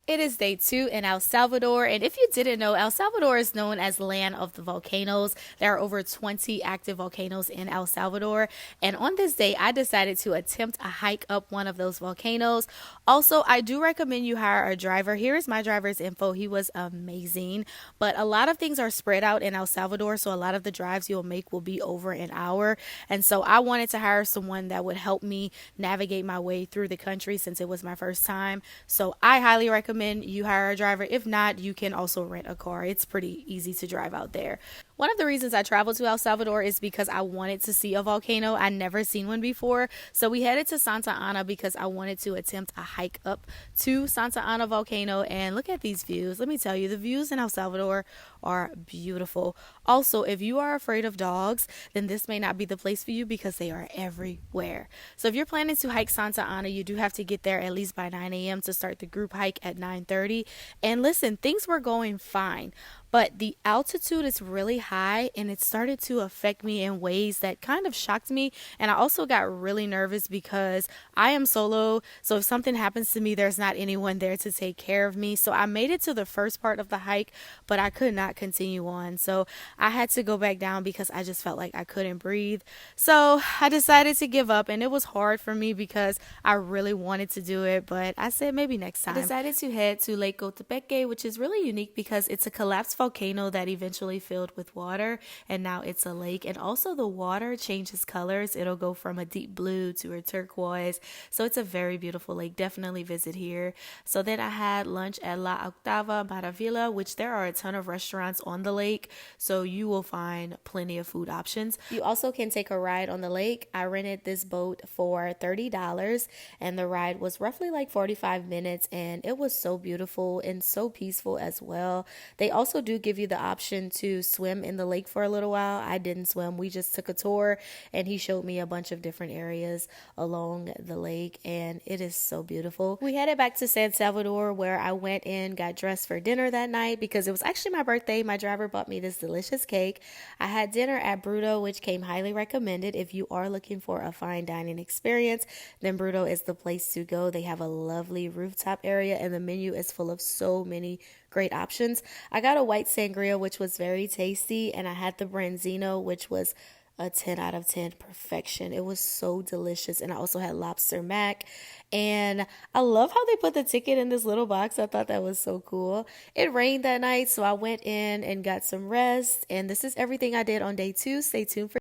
It is day 2 in El Salvador, and if you didn't know, El Salvador is known as land of the volcanoes. There are over 20 active volcanoes in El Salvador, and on this day, I decided to attempt a hike up one of those volcanoes. Also, I do recommend you hire a driver. Here is my driver's info. He was amazing, but a lot of things are spread out in El Salvador, so a lot of the drives you'll make will be over an hour, and so I wanted to hire someone that would help me navigate my way through the country since it was my first time. So I highly recommend you hire a driver. If not, you can also rent a car. It's pretty easy to drive out there. One of the reasons I traveled to El Salvador is because I wanted to see a volcano. I never seen one before. So we headed to Santa Ana because I wanted to attempt a hike up to Santa Ana volcano, and look at these views. Let me tell you, the views in El Salvador are beautiful. Also, if you are afraid of dogs, then this may not be the place for you because they are everywhere. So if you're planning to hike Santa Ana, you do have to get there at least by 9 a.m. to start the group hike at 9:30. And listen, things were going fine, but the altitude is really high and it started to affect me in ways that kind of shocked me. And I also got really nervous because I am solo. So if something happens to me, there's not anyone there to take care of me. So I made it to the first part of the hike, but I could not continue on. So I had to go back down because I just felt like I couldn't breathe. So I decided to give up, and it was hard for me because I really wanted to do it, but I said maybe next time. I decided to head to Lake Cotepeque, which is really unique because it's a collapsed volcano that eventually filled with water, and now it's a lake. And also the water changes colors. It'll go from a deep blue to a turquoise. So it's a very beautiful lake. Definitely visit here. So then I had lunch at La Octava Maravilla, which there are a ton of restaurants on the lake, so you will find plenty of food options. You also can take a ride on the lake. I rented this boat for $30, and the ride was roughly like 45 minutes, and it was so beautiful and so peaceful as well. They also do give you the option to swim in the lake for a little while. I didn't swim. We just took a tour, and he showed me a bunch of different areas along the lake, and it is so beautiful. We headed back to San Salvador, where I went and got dressed for dinner that night because it was actually my birthday. My driver bought me this delicious cake. I had dinner at Bruto, which came highly recommended. If you are looking for a fine dining experience, then Bruto is the place to go. They have a lovely rooftop area, and the menu is full of so many great options. I got a white sangria, which was very tasty, and I had the branzino, which was a 10 out of 10 perfection. It was so delicious. And I also had lobster mac, and I love how they put the ticket in this little box. I thought that was so cool. It rained that night, so I went in and got some rest, and this is everything I did on day 2. Stay tuned for